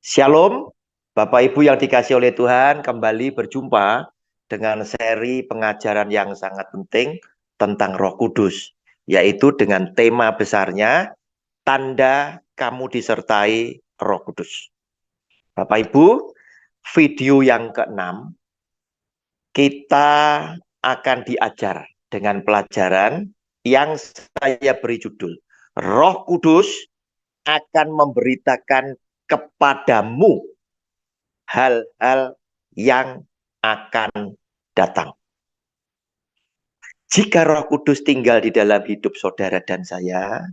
Shalom, Bapak Ibu yang dikasih oleh Tuhan, kembali berjumpa dengan seri pengajaran yang sangat penting tentang Roh Kudus, yaitu dengan tema besarnya, tanda kamu disertai Roh Kudus. Bapak Ibu, video yang keenam, kita akan diajar dengan pelajaran yang saya beri judul, Roh Kudus akan memberitakan kepadamu hal-hal yang akan datang. Jika Roh Kudus tinggal di dalam hidup saudara dan saya,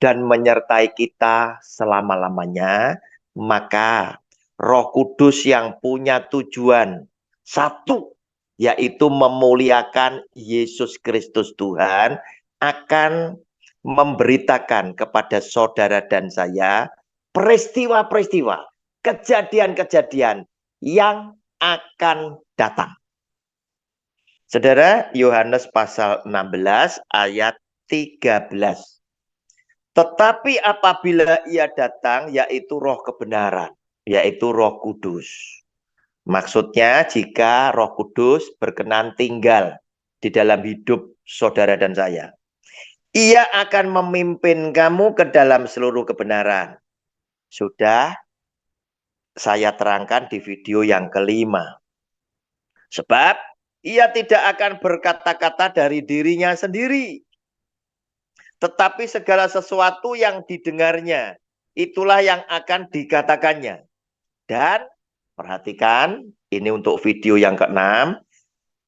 dan menyertai kita selama-lamanya, maka Roh Kudus yang punya tujuan satu, yaitu memuliakan Yesus Kristus Tuhan, akan memberitakan kepada saudara dan saya peristiwa-peristiwa, kejadian-kejadian yang akan datang. Saudara, Yohanes pasal 16 ayat 13. Tetapi apabila ia datang, yaitu roh kebenaran, yaitu Roh Kudus. Maksudnya jika Roh Kudus berkenan tinggal di dalam hidup saudara dan saya, ia akan memimpin kamu ke dalam seluruh kebenaran. Sudah saya terangkan di video yang kelima. Sebab ia tidak akan berkata-kata dari dirinya sendiri, tetapi segala sesuatu yang didengarnya, itulah yang akan dikatakannya. Dan perhatikan, ini untuk video yang keenam.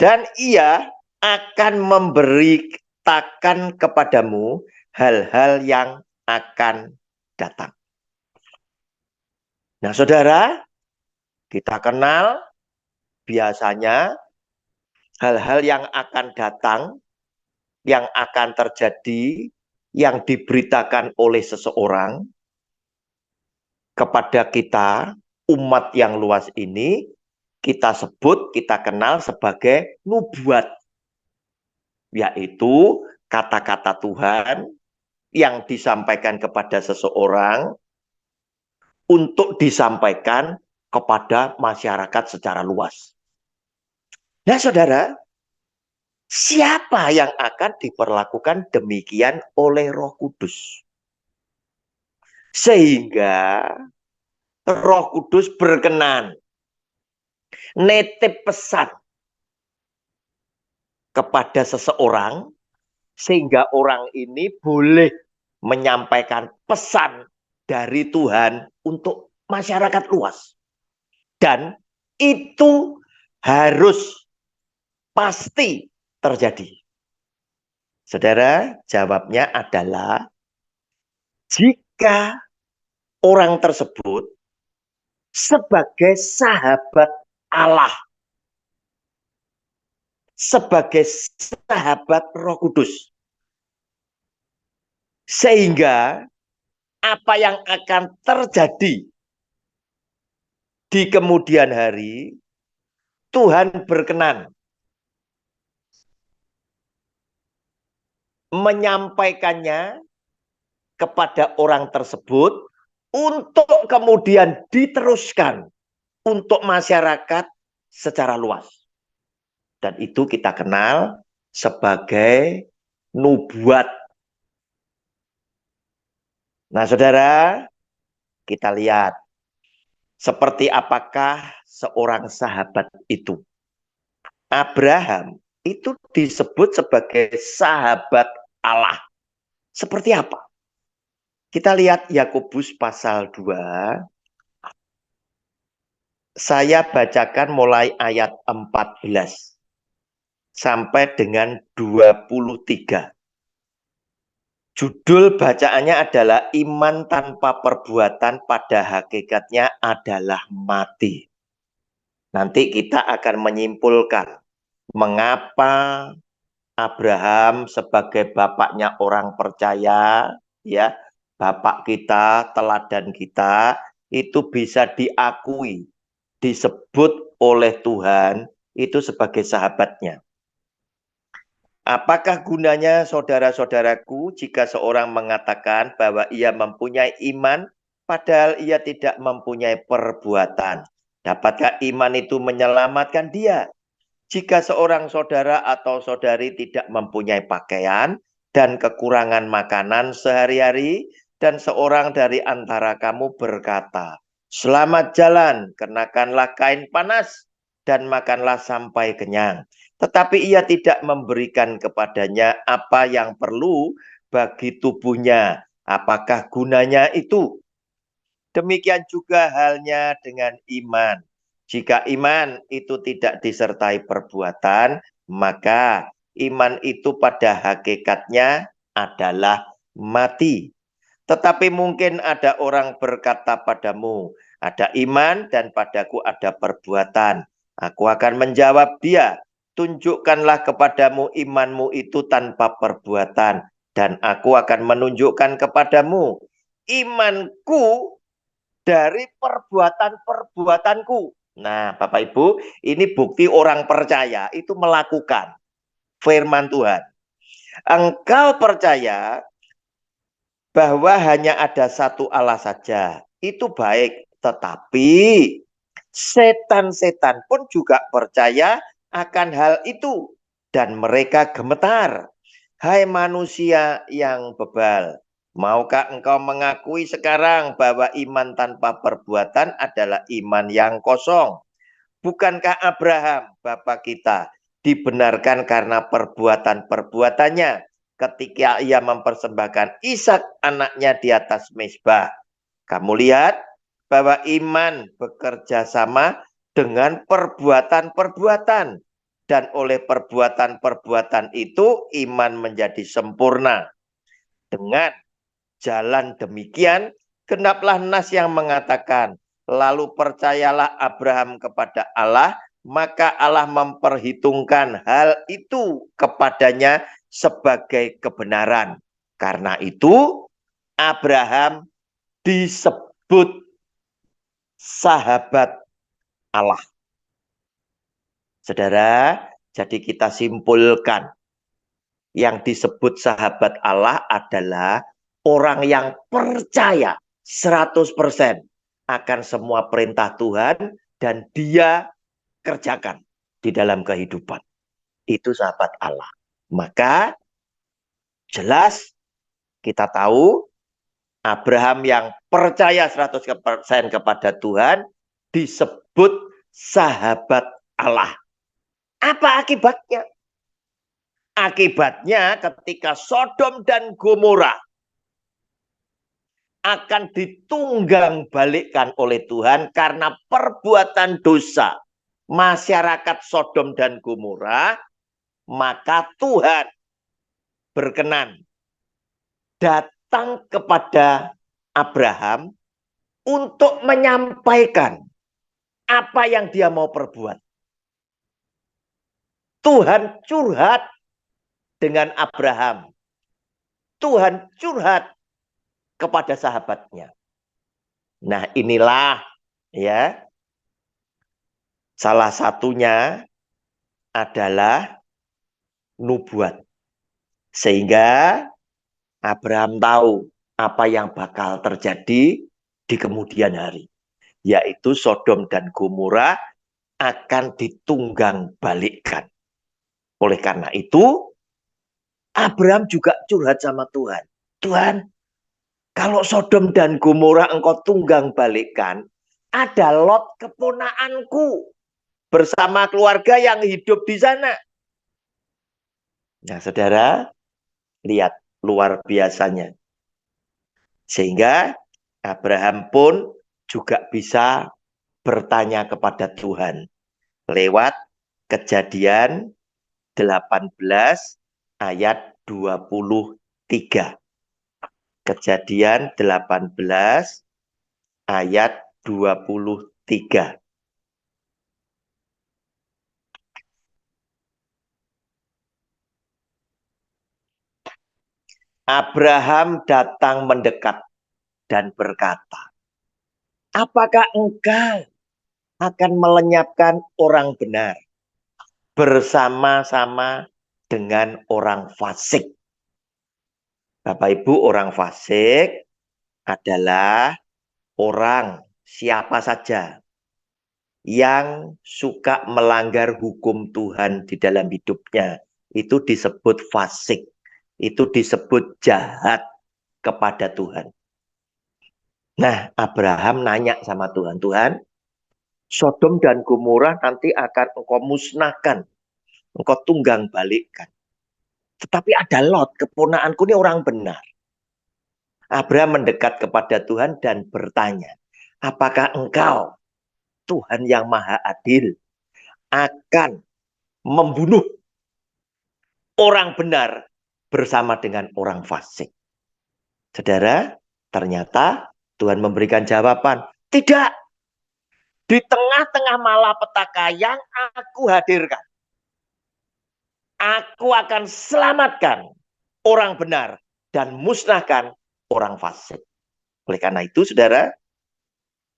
Dan ia akan memberitakan kepadamu hal-hal yang akan datang. Nah, saudara, kita kenal biasanya hal-hal yang akan datang, yang akan terjadi, yang diberitakan oleh seseorang kepada kita, umat yang luas ini, kita sebut, kita kenal sebagai nubuat. Yaitu kata-kata Tuhan yang disampaikan kepada seseorang untuk disampaikan kepada masyarakat secara luas. Nah, saudara, siapa yang akan diperlakukan demikian oleh Roh Kudus? Sehingga Roh Kudus berkenan nitip pesan kepada seseorang, sehingga orang ini boleh menyampaikan pesan dari Tuhan untuk masyarakat luas. Dan itu harus pasti terjadi. Saudara, jawabnya adalah jika orang tersebut sebagai sahabat Allah, sebagai sahabat Roh Kudus, sehingga apa yang akan terjadi di kemudian hari, Tuhan berkenan menyampaikannya kepada orang tersebut untuk kemudian diteruskan untuk masyarakat secara luas. Dan itu kita kenal sebagai nubuat. Nah, saudara, kita lihat seperti apakah seorang sahabat itu. Abraham itu disebut sebagai sahabat Allah. Seperti apa? Kita lihat Yakobus pasal 2. Saya bacakan mulai ayat 14 sampai dengan 23. Judul bacaannya adalah iman tanpa perbuatan pada hakikatnya adalah mati. Nanti kita akan menyimpulkan mengapa Abraham sebagai bapaknya orang percaya, ya, bapak kita, teladan kita, itu bisa diakui, disebut oleh Tuhan itu sebagai sahabatnya. Apakah gunanya saudara-saudaraku jika seorang mengatakan bahwa ia mempunyai iman padahal ia tidak mempunyai perbuatan. Dapatkah iman itu menyelamatkan dia? Jika seorang saudara atau saudari tidak mempunyai pakaian dan kekurangan makanan sehari-hari, dan seorang dari antara kamu berkata, "Selamat jalan, kenakanlah kain panas, dan makanlah sampai kenyang." Tetapi ia tidak memberikan kepadanya apa yang perlu bagi tubuhnya. Apakah gunanya itu? Demikian juga halnya dengan iman. Jika iman itu tidak disertai perbuatan, maka iman itu pada hakikatnya adalah mati. Tetapi mungkin ada orang berkata padamu, ada iman dan padaku ada perbuatan. Aku akan menjawab dia, tunjukkanlah kepadamu imanmu itu tanpa perbuatan, dan aku akan menunjukkan kepadamu imanku dari perbuatan-perbuatanku. Nah, Bapak Ibu, ini bukti orang percaya itu melakukan firman Tuhan. Engkau percaya bahwa hanya ada satu Allah saja, itu baik. Tetapi setan-setan pun juga percaya akan hal itu, dan mereka gemetar. Hai manusia yang bebal, maukah engkau mengakui sekarang bahwa iman tanpa perbuatan adalah iman yang kosong? Bukankah Abraham, bapa kita, dibenarkan karena perbuatan-perbuatannya ketika ia mempersembahkan Ishak anaknya di atas mezbah? Kamu lihat bahwa iman bekerja sama dengan perbuatan-perbuatan. Dan oleh perbuatan-perbuatan itu iman menjadi sempurna. Dengan jalan demikian, genaplah nas yang mengatakan, lalu percayalah Abraham kepada Allah, maka Allah memperhitungkan hal itu kepadanya sebagai kebenaran. Karena itu, Abraham disebut sahabat Allah. Saudara, jadi kita simpulkan, yang disebut sahabat Allah adalah orang yang percaya 100% akan semua perintah Tuhan dan dia kerjakan di dalam kehidupan. Itu sahabat Allah. Maka jelas kita tahu Abraham yang percaya 100% kepada Tuhan disebut sahabat Allah. Apa akibatnya? Akibatnya ketika Sodom dan Gomora akan ditunggang balikkan oleh Tuhan karena perbuatan dosa masyarakat Sodom dan Gomora, maka Tuhan berkenan datang kepada Abraham untuk menyampaikan apa yang dia mau perbuat. Tuhan curhat dengan Abraham. Tuhan curhat kepada sahabatnya. Nah, inilah ya salah satunya adalah nubuat. Sehingga Abraham tahu apa yang bakal terjadi di kemudian hari. Yaitu Sodom dan Gomora akan ditunggang balikkan. Oleh karena itu, Abraham juga curhat sama Tuhan. Tuhan, kalau Sodom dan Gomora engkau tunggang balikkan, ada Lot keponaanku bersama keluarga yang hidup di sana. Nah, saudara, lihat luar biasanya. Sehingga Abraham pun juga bisa bertanya kepada Tuhan lewat Kejadian 18 ayat 23. Kejadian 18 ayat 23. Abraham datang mendekat dan berkata, apakah engkau akan melenyapkan orang benar bersama-sama dengan orang fasik? Bapak Ibu, orang fasik adalah orang siapa saja yang suka melanggar hukum Tuhan di dalam hidupnya, itu disebut fasik, itu disebut jahat kepada Tuhan. Nah, Abraham nanya sama Tuhan, Tuhan, Sodom dan Gomora nanti akan engkau musnahkan, engkau tunggang balikkan. Tetapi ada Lot, keponakanku ini orang benar. Abraham mendekat kepada Tuhan dan bertanya, apakah engkau, Tuhan yang maha adil, akan membunuh orang benar bersama dengan orang fasik? Saudara, ternyata Tuhan memberikan jawaban, tidak. Di tengah-tengah malapetaka yang aku hadirkan, aku akan selamatkan orang benar dan musnahkan orang fasik. Oleh karena itu, saudara,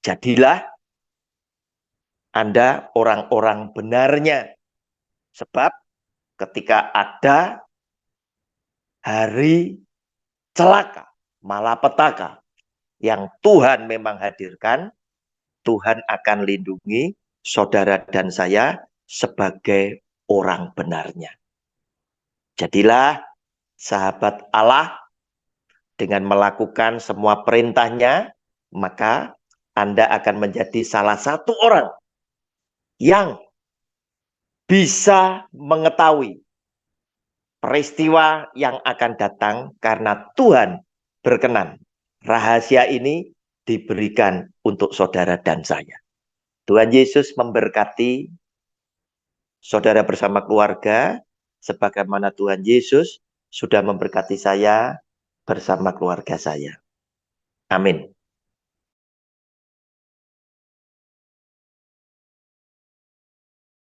jadilah Anda orang-orang benarnya. Sebab ketika ada hari celaka, malapetaka yang Tuhan memang hadirkan, Tuhan akan lindungi saudara dan saya sebagai orang benarnya. Jadilah sahabat Allah dengan melakukan semua perintahnya, maka Anda akan menjadi salah satu orang yang bisa mengetahui peristiwa yang akan datang karena Tuhan berkenan. Rahasia ini diberikan untuk saudara dan saya. Tuhan Yesus memberkati saudara bersama keluarga, sebagaimana Tuhan Yesus sudah memberkati saya bersama keluarga saya. Amin.